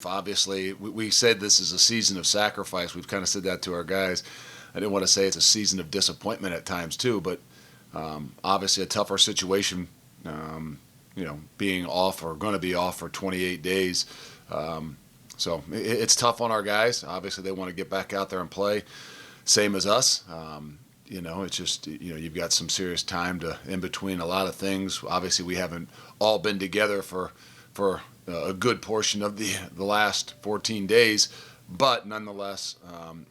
Obviously, we said this is a season of sacrifice. We've kind of said that to our guys. I didn't want to say it's a season of disappointment at times too, but obviously a tougher situation. Being off or going to be off for 28 days. So it's tough on our guys. Obviously, they want to get back out there and play, same as us. It's just you've got some serious time to in between a lot of things. Obviously, we haven't all been together for a good portion of the last 14 days, but nonetheless,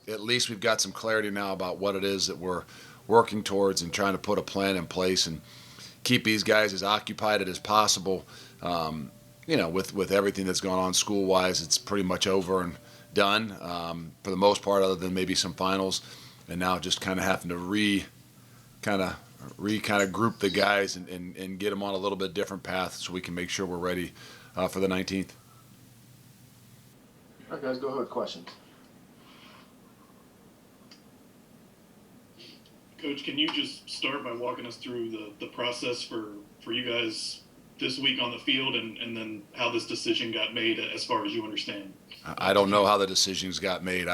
at least we've got some clarity now about what it is that we're working towards and trying to put a plan in place and keep these guys as occupied as possible. With everything that's gone on school-wise, it's pretty much over and done for the most part, other than maybe some finals. And now just kind of having to group the guys and get them on a little bit different path so we can make sure we're ready for the 19th. All right, guys, go ahead with questions. Coach, can you just start by walking us through the process for you guys this week on the field and then how this decision got made as far as you understand? I don't know how the decisions got made.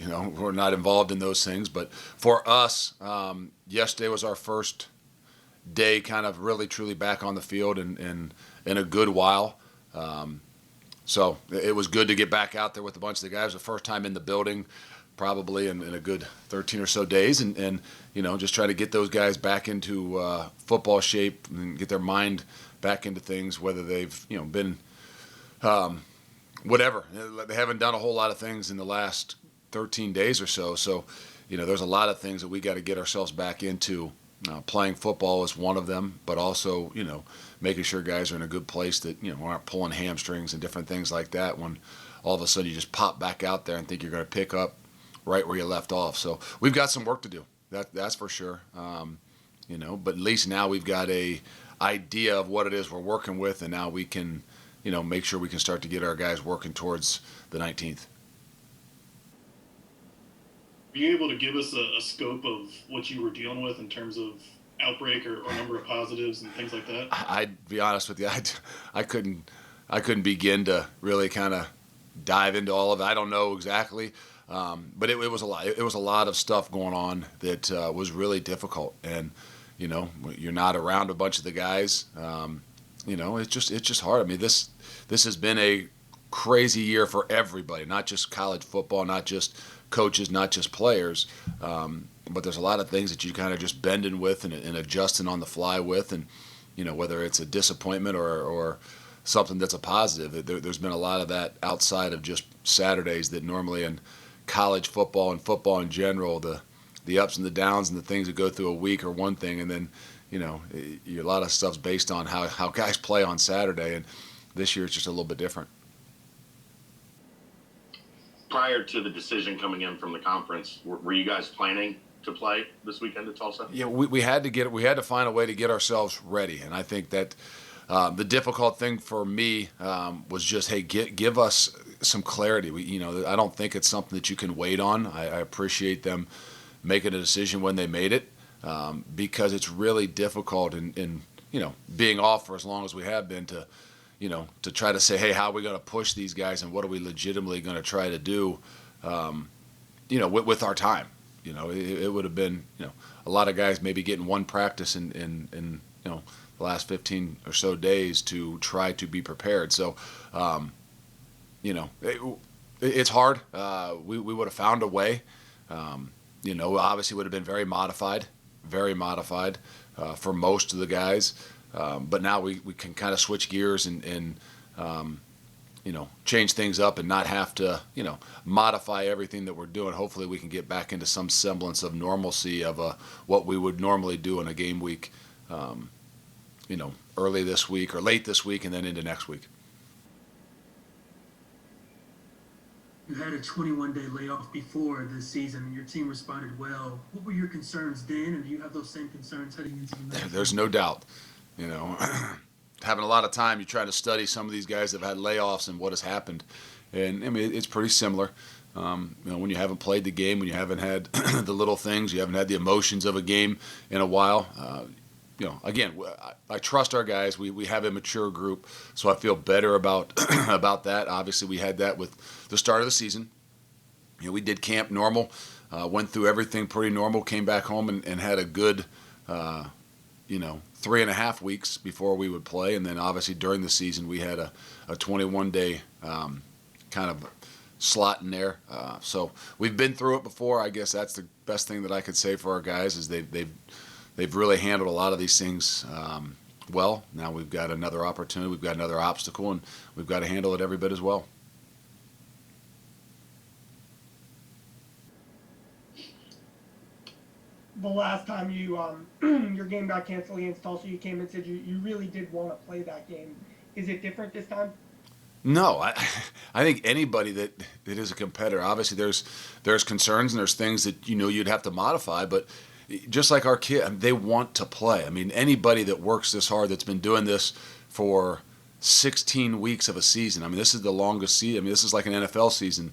We're not involved in those things. But for us, yesterday was our first day kind of really truly back on the field in a good while. So it was good to get back out there with a bunch of the guys. The first time in the building probably in a good 13 or so days, and just try to get those guys back into football shape and get their mind back into things, whether they've been whatever. They haven't done a whole lot of things in the last 13 days or so. So, there's a lot of things that we got to get ourselves back into. Playing football is one of them, but also, making sure guys are in a good place that, aren't pulling hamstrings and different things like that when all of a sudden you just pop back out there and think you're going to pick up right where you left off. So we've got some work to do. That's for sure. But at least now we've got a idea of what it is we're working with, and now we can, make sure we can start to get our guys working towards the 19th. Are you able to give us a scope of what you were dealing with in terms of outbreak or number of positives and things like that? I'd be honest with you, I couldn't begin to really kind of dive into all of it. I don't know exactly, but it was a lot. It was a lot of stuff going on that was really difficult, and you're not around a bunch of the guys. It's just hard. I mean, this has been a crazy year for everybody, not just college football, not just coaches, not just players. But there's a lot of things that you kind of just bending with and adjusting on the fly with, and whether it's a disappointment or something that's a positive. There's been a lot of that outside of just Saturdays that normally in college football and football in general, the ups and the downs and the things that go through a week are one thing, and then a lot of stuff's based on how guys play on Saturday, and this year it's just a little bit different. Prior to the decision coming in from the conference, were you guys planning to play this weekend at Tulsa? Yeah, we had to find a way to get ourselves ready, and I think that the difficult thing for me was just, hey, give us some clarity. I don't think it's something that you can wait on. I appreciate them making a decision when they made it, because it's really difficult in being off for as long as we have been to try to say, hey, how are we going to push these guys and what are we legitimately going to try to do, with our time. It would have been, a lot of guys maybe getting one practice in the last 15 or so days to try to be prepared. So, it's hard. We would have found a way. Obviously would have been very modified for most of the guys. But now we can kind of switch gears and change things up and not have to, modify everything that we're doing. Hopefully we can get back into some semblance of normalcy of what we would normally do in a game week, early this week or late this week and then into next week. You had a 21-day layoff before this season, and your team responded well. What were your concerns then, and do you have those same concerns heading into the next? There's no doubt. Having a lot of time, you try to study some of these guys that have had layoffs and what has happened. And, I mean, it's pretty similar. When you haven't played the game, when you haven't had the little things, you haven't had the emotions of a game in a while, again, I trust our guys. We have a mature group, so I feel better about about that. Obviously, we had that with the start of the season. We did camp normal, went through everything pretty normal, came back home and had a good, 3.5 weeks before we would play. And then obviously during the season, we had a 21-day kind of slot in there. So we've been through it before. I guess that's the best thing that I could say for our guys is they've really handled a lot of these things well. Now we've got another opportunity. We've got another obstacle, and we've got to handle it every bit as well. The last time you your game got canceled against Tulsa, you came and said you really did want to play that game. Is it different this time? No, I think anybody that is a competitor, obviously there's concerns and there's things that you'd have to modify, but just like our kid, they want to play. I mean, anybody that works this hard, that's been doing this for 16 weeks of a season. I mean, this is the longest season. I mean, this is like an NFL season.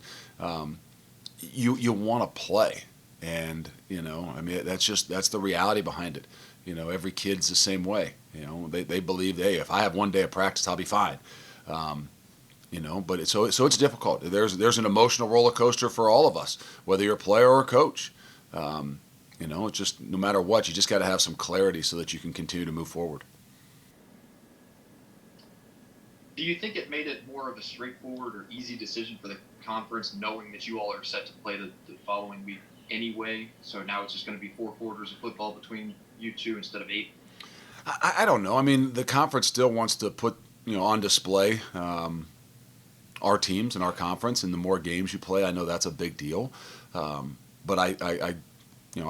You want to play. And, I mean, that's the reality behind it. Every kid's the same way. They believe, hey, if I have one day of practice, I'll be fine. But so it's difficult. There's an emotional roller coaster for all of us, whether you're a player or a coach. It's just no matter what, you just got to have some clarity so that you can continue to move forward. Do you think it made it more of a straightforward or easy decision for the conference, knowing that you all are set to play the following week anyway? So now it's just going to be 4 quarters of football between you two instead of 8? I don't know. I mean, the conference still wants to put on display our teams and our conference, and the more games you play, I know that's a big deal. But I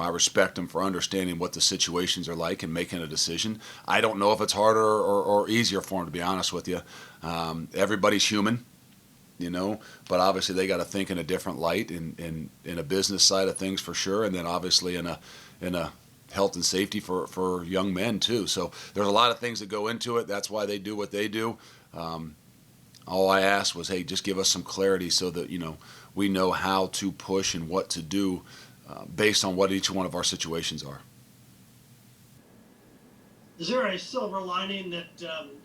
respect them for understanding what the situations are like and making a decision. I don't know if it's harder or easier for them, to be honest with you. Everybody's human, but obviously they got to think in a different light in a business side of things for sure, and then obviously in a health and safety for young men too. So there's a lot of things that go into it. That's why they do what they do. All I asked was, hey, just give us some clarity so that we know how to push and what to do based on what each one of our situations are. Is there a silver lining that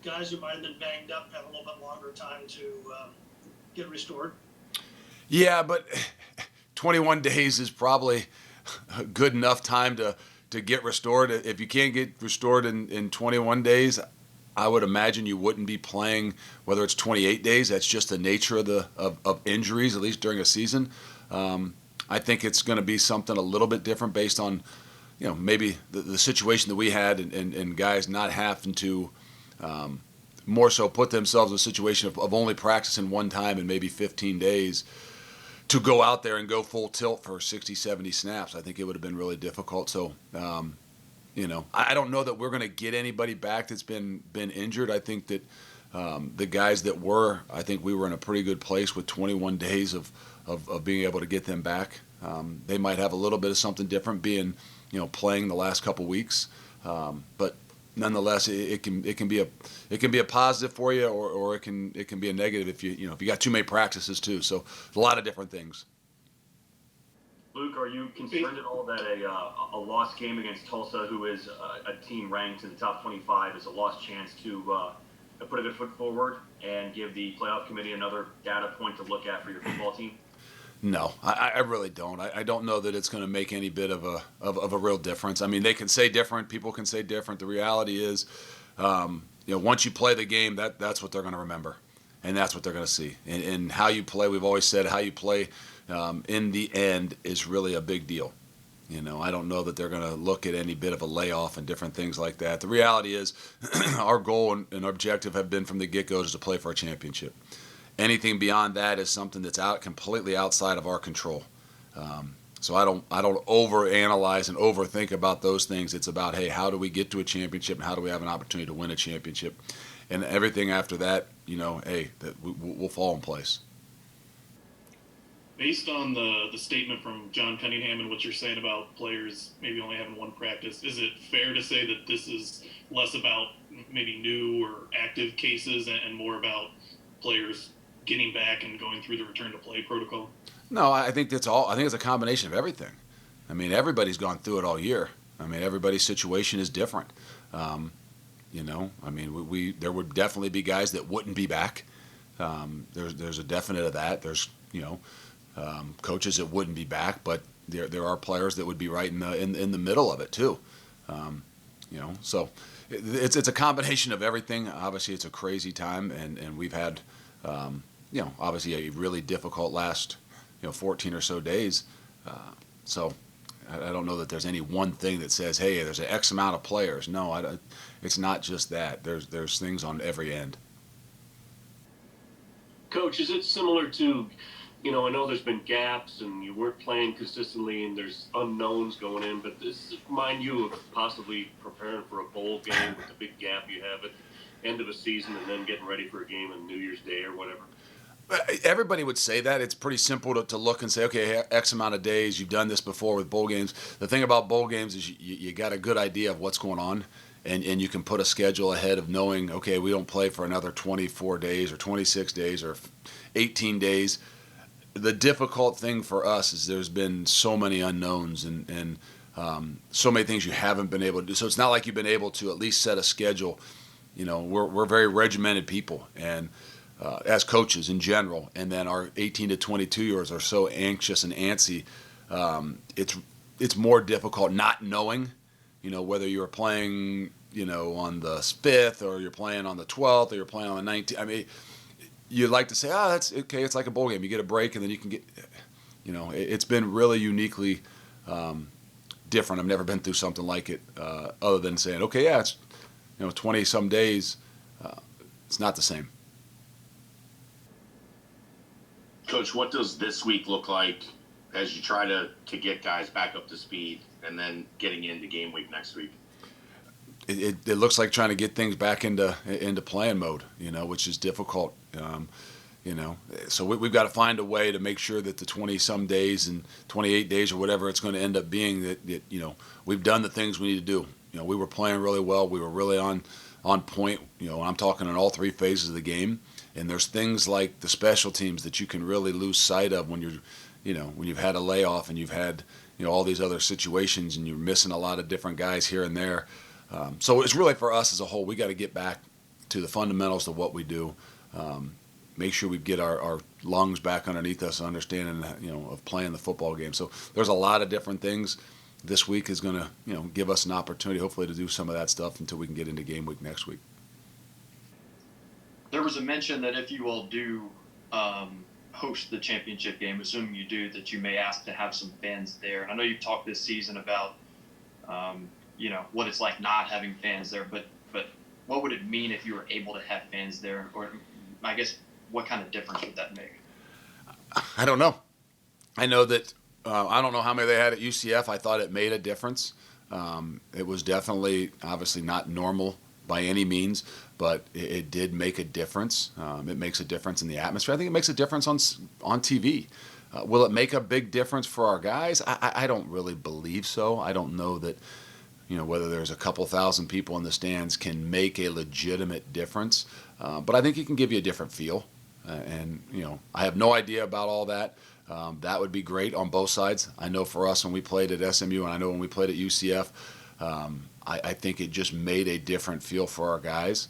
guys who might have been banged up have a little bit longer time to get restored? Yeah, but 21 days is probably a good enough time to get restored. If you can't get restored in 21 days, I would imagine you wouldn't be playing, whether it's 28 days. That's just the nature of injuries, at least during a season. I think it's going to be something a little bit different based on, maybe the situation that we had and guys not having to more so put themselves in a situation of only practicing one time in maybe 15 days to go out there and go full tilt for 60, 70 snaps. I think it would have been really difficult. So, I don't know that we're going to get anybody back that's been injured. I think that the guys that were, I think we were in a pretty good place with 21 days of being able to get them back. They might have a little bit of something different being, playing the last couple weeks. But nonetheless, it can be a positive for you, or it can be a negative if you got too many practices too. So a lot of different things. Luke, are you concerned at all that a lost game against Tulsa, who is a team ranked in the top 25, is a lost chance to put a good foot forward and give the playoff committee another data point to look at for your football team? No, I really don't. I don't know that it's going to make any bit of a real difference. I mean, they can say different. People can say different. The reality is, once you play the game, that's what they're going to remember, and that's what they're going to see. And how you play, we've always said how you play in the end is really a big deal. I don't know that they're going to look at any bit of a layoff and different things like that. The reality is our goal and objective have been from the get-go is to play for a championship. Anything beyond that is something that's completely outside of our control. So I don't overanalyze and overthink about those things. It's about, hey, how do we get to a championship and how do we have an opportunity to win a championship? And everything after that, hey, that we'll fall in place. Based on the statement from John Cunningham and what you're saying about players maybe only having one practice, is it fair to say that this is less about maybe new or active cases and more about players getting back and going through the return to play protocol? No, I think it's a combination of everything. I mean, everybody's gone through it all year. I mean, everybody's situation is different. You know, I mean, there would definitely be guys that wouldn't be back. There's a definite of that. There's, you know, coaches that wouldn't be back, but there are players that would be right in the middle of it too. You know, so it's a combination of everything. Obviously, it's a crazy time, and we've had, you know, obviously a really difficult last, you know, 14 or so days. So I don't know that there's any one thing that says, hey, there's an X amount of players. No, it's not just that. There's things on every end. Coach, is it similar to, you know, I know there's been gaps and you weren't playing consistently and there's unknowns going in, but this remind you of possibly preparing for a bowl game with the big gap you have at the end of a season and then getting ready for a game on New Year's Day or whatever? Everybody would say that. It's pretty simple to look and say, okay, X amount of days, you've done this before with bowl games. The thing about bowl games is you got a good idea of what's going on, and you can put a schedule ahead of knowing, okay, we don't play for another 24 days or 26 days or 18 days. The difficult thing for us is there's been so many unknowns and so many things you haven't been able to do. So it's not like you've been able to at least set a schedule. You know, we're very regimented people, and as coaches in general, and then our 18 to 22-year-olds are so anxious and antsy. It's more difficult not knowing, you know, whether you're playing, you know, on the 5th or you're playing on the 12th or you're playing on the 19th. I mean, you'd like to say, that's okay. It's like a bowl game. You get a break and then you can get, you know, it's been really uniquely different. I've never been through something like it other than saying, okay, yeah, it's, you know, 20 some days. It's not the same. Coach, what does this week look like as you try to get guys back up to speed and then getting into game week next week? It looks like trying to get things back into playing mode, you know, which is difficult. You know, so we've got to find a way to make sure that the 20-some days and 28 days or whatever it's going to end up being that, you know, we've done the things we need to do. You know, we were playing really well. We were really on point. You know, and I'm talking in all three phases of the game. And there's things like the special teams that you can really lose sight of when you're, you know, when you've had a layoff and you've had, you know, all these other situations and you're missing a lot of different guys here and there. So it's really for us as a whole, we got to get back to the fundamentals of what we do. Make sure we get our lungs back underneath us, understanding, you know, of playing the football game. So there's a lot of different things. This week is going to, you know, give us an opportunity, hopefully, to do some of that stuff until we can get into game week next week. There was a mention that if you all do host the championship game, assuming you do, that you may ask to have some fans there. And I know you've talked this season about, you know, what it's like not having fans there, but what would it mean if you were able to have fans there? Or I guess what kind of difference would that make? I don't know. I know that I don't know how many they had at UCF. I thought it made a difference. It was definitely, obviously, not normal by any means, but it did make a difference. It makes a difference in the atmosphere. I think it makes a difference on TV. Will it make a big difference for our guys? I don't really believe so. I don't know that, you know, whether there's a couple thousand people in the stands can make a legitimate difference. But I think it can give you a different feel. And, you know, I have no idea about all that. That would be great on both sides. I know for us when we played at SMU and I know when we played at UCF, I think it just made a different feel for our guys,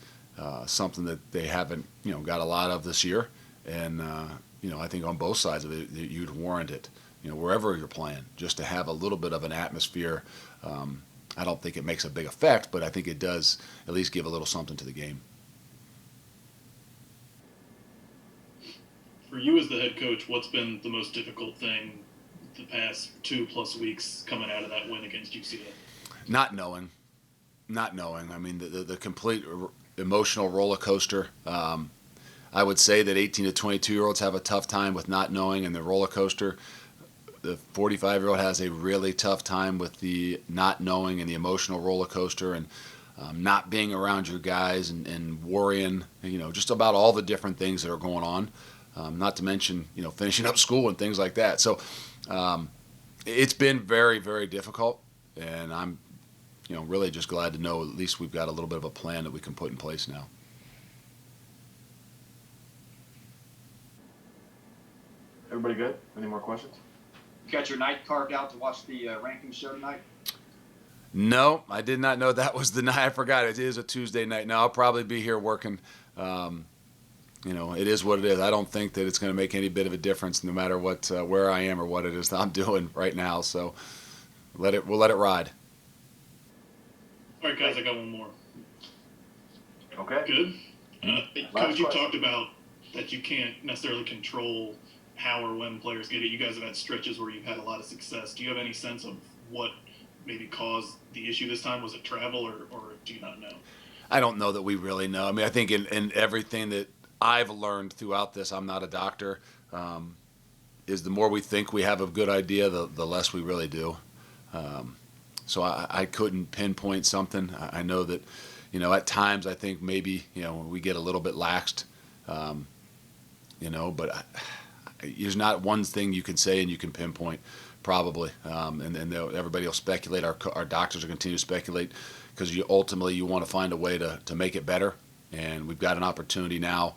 something that they haven't, you know, got a lot of this year. And, you know, I think on both sides of it, you'd warrant it, you know, wherever you're playing, just to have a little bit of an atmosphere. I don't think it makes a big effect, but I think it does at least give a little something to the game. For you as the head coach, what's been the most difficult thing the past 2+ weeks coming out of that win against UCF? Not knowing. I mean, the complete emotional roller coaster. I would say that 18 to 22-year-olds have a tough time with not knowing and the roller coaster. The 45-year-old has a really tough time with the not knowing and the emotional roller coaster and not being around your guys and worrying, you know, just about all the different things that are going on. Not to mention, you know, finishing up school and things like that. So it's been very, very difficult, and I'm, you know, really just glad to know at least we've got a little bit of a plan that we can put in place now. Everybody good? Any more questions? You got your night carved out to watch the ranking show tonight? No, I did not know that was the night. I forgot it is a Tuesday night. No, I'll probably be here working. It is what it is. I don't think that it's going to make any bit of a difference, no matter what where I am or what it is that I'm doing right now. So we'll let it ride. All right, guys, I got one more. Okay. Good. Last Coach, you question. talked about that you can't necessarily control how or when players get it. You guys have had stretches where you've had a lot of success. Do you have any sense of what maybe caused the issue this time? Was it travel, or do you not know? I don't know that we really know. I mean, I think in everything that I've learned throughout this, I'm not a doctor, is the more we think we have a good idea, the less we really do. So I couldn't pinpoint something. I know that, at times I think maybe, we get a little bit laxed, but there's not one thing you can say and you can pinpoint, probably. And everybody will speculate. Our doctors will continue to speculate, because ultimately you want to find a way to make it better. And we've got an opportunity now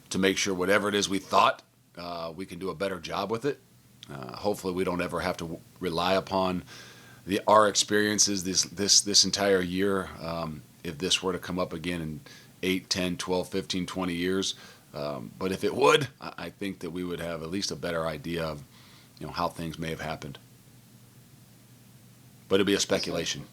to make sure whatever it is we thought, we can do a better job with it. Hopefully we don't ever have to rely upon our experiences this entire year, if this were to come up again in 8, 10, 12, 15, 20 years. But if it would, I think that we would have at least a better idea of how things may have happened. But it'd be a speculation.